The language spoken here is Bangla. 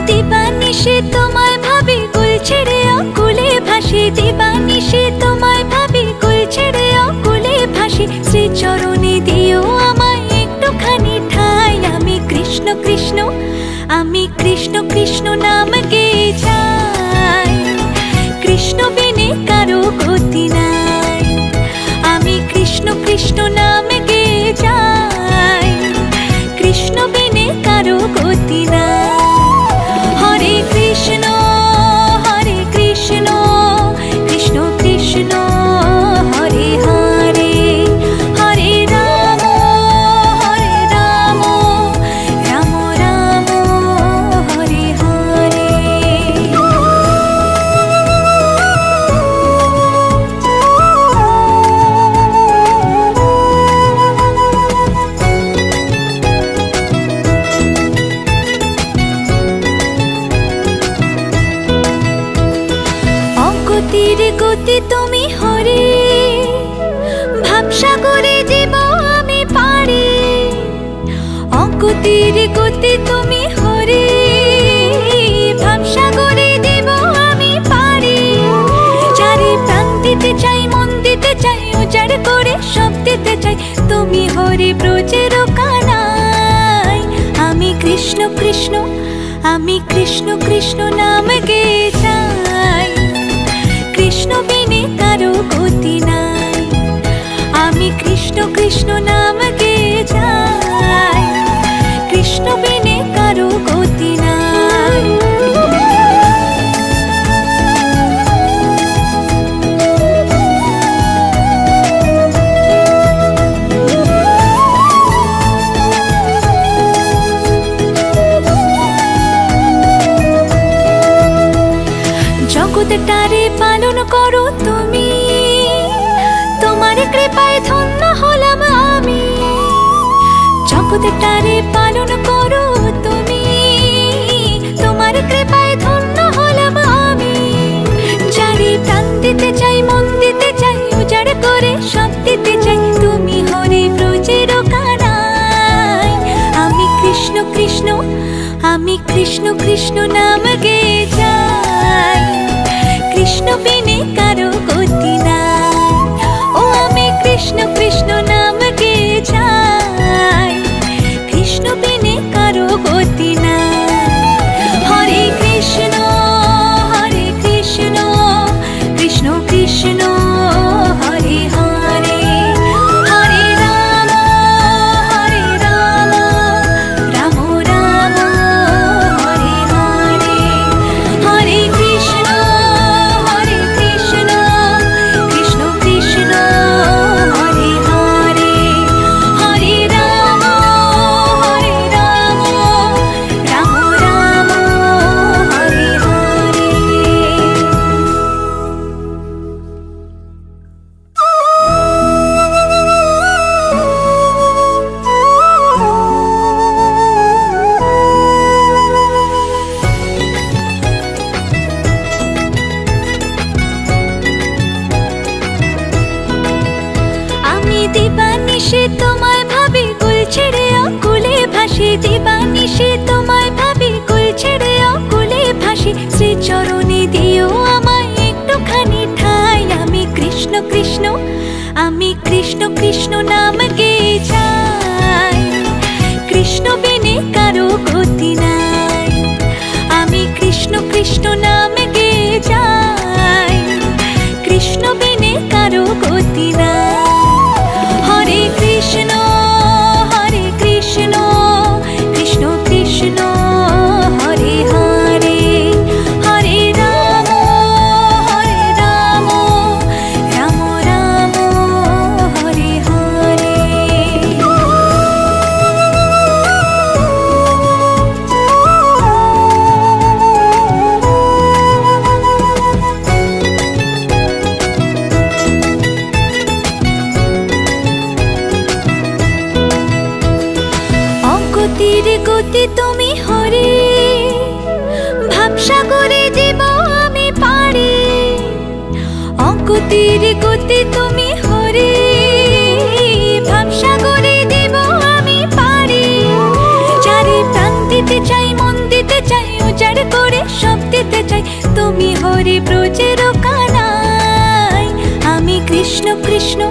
দিবানিশি তোমায় ভাবি, কুল ছেড়ে অকুলে ভাসি। দিবানিশি তোমায় ভাবি, কুল ছেড়ে অকুলে ভাসি। শ্রীচরণে দিও আমায় একটুখানি ঠাঁই। আমি কৃষ্ণ কৃষ্ণ, আমি কৃষ্ণ কৃষ্ণ নাম গেয়ে যাই। কৃষ্ণ বিনে কারো গতি নাই। আমি কৃষ্ণ কৃষ্ণ নাম গেয়ে যাই। কৃষ্ণ বিনে কারো গতি নাই। হরে কৃষ্ণ হরে কৃষ্ণ, কৃষ্ণ কৃষ্ণ হরে হরে। হরে রাম রাম রাম হরে হরে। অগতির গতি তুমি হরে, ভাবসাগরে জীব আমি পারি। অগতির গতি তুমি হরে, ভাবসাগরে জীব আমি পারি। চারি প্রাণ দিতে চাই, মন দিতে চাই, উজাড় করে সব দিতে চাই। তুমি হরি ব্রজের কানাই। আমি কৃষ্ণ কৃষ্ণ, আমি কৃষ্ণ কৃষ্ণ নাম গেয়ে যাই। কৃষ্ণ বিনে কারো গতি নাই। আমি কৃষ্ণ কৃষ্ণ নাম গেয়ে যাই। কৃষ্ণ বিনে কারো গতি নাই। জগৎটারে পালন করো তুমি, তোমার কৃপায় ধন্য হলাম আমি। জগৎটারে পালন করো তুমি, তোমার কৃপায় ধন্য হলাম আমি। যারে প্রাণ দিতে চাই, মন দিতে চাই, উজাড় করে সব দিতে চাই। তুমি হরি ব্রজের কানাই। আমি কৃষ্ণ কৃষ্ণ, আমি কৃষ্ণ কৃষ্ণ নাম গেয়ে যাই। কৃষ্ণ বিনে কারো গতি নাই। ও আমি কৃষ্ণ কৃষ্ণ নাম গেয়ে যাই। কৃষ্ণ বিনে কারো গতি নাই। হরে কৃষ্ণ হরে কৃষ্ণ, কৃষ্ণ কৃষ্ণ হরে হরে। হরে রাম রাম রাম হরে হরে। হরে কৃষ্ণ হরে কৃষ্ণ, কৃষ্ণ কৃষ্ণ হরে হরে। হরে রাম রাম রাম হরে হরে। আমি দিবানিশি তোমায় ভাবি, কুল ছেড়ে অকুলে ভাসি। দিবানিশি তোমায় ভাবি, কুল ছেড়ে অকুলে ভাসি। শ্রীচরণে দিও আমায় একটুখানি ঠাঁই। আমি কৃষ্ণ কৃষ্ণ, আমি কৃষ্ণ কৃষ্ণ নাম গেয়ে যাই। কৃষ্ণ বিনে কারো গতি নাই। আমি কৃষ্ণ কৃষ্ণ নাম গেয়ে যাই। কৃষ্ণ বিনে কারো গতি নাই। হরে কৃষ্ণ হরে কৃষ্ণ, কৃষ্ণ কৃষ্ণ হরে হরে। হরে রাম রাম রাম হরে হরে। অগতির গতি তুমি হরে, ভাবসাগরে জীব আমি পারি। অগতির গতি তুমি হরে, ভাবসাগরে জীব আমি পারি। চারি প্রাণ দিতে চাই, মন দিতে চাই, উজাড় সব দিতে চাই, তুমি হরি ব্রজের কানাই। আমি কৃষ্ণ কৃষ্ণ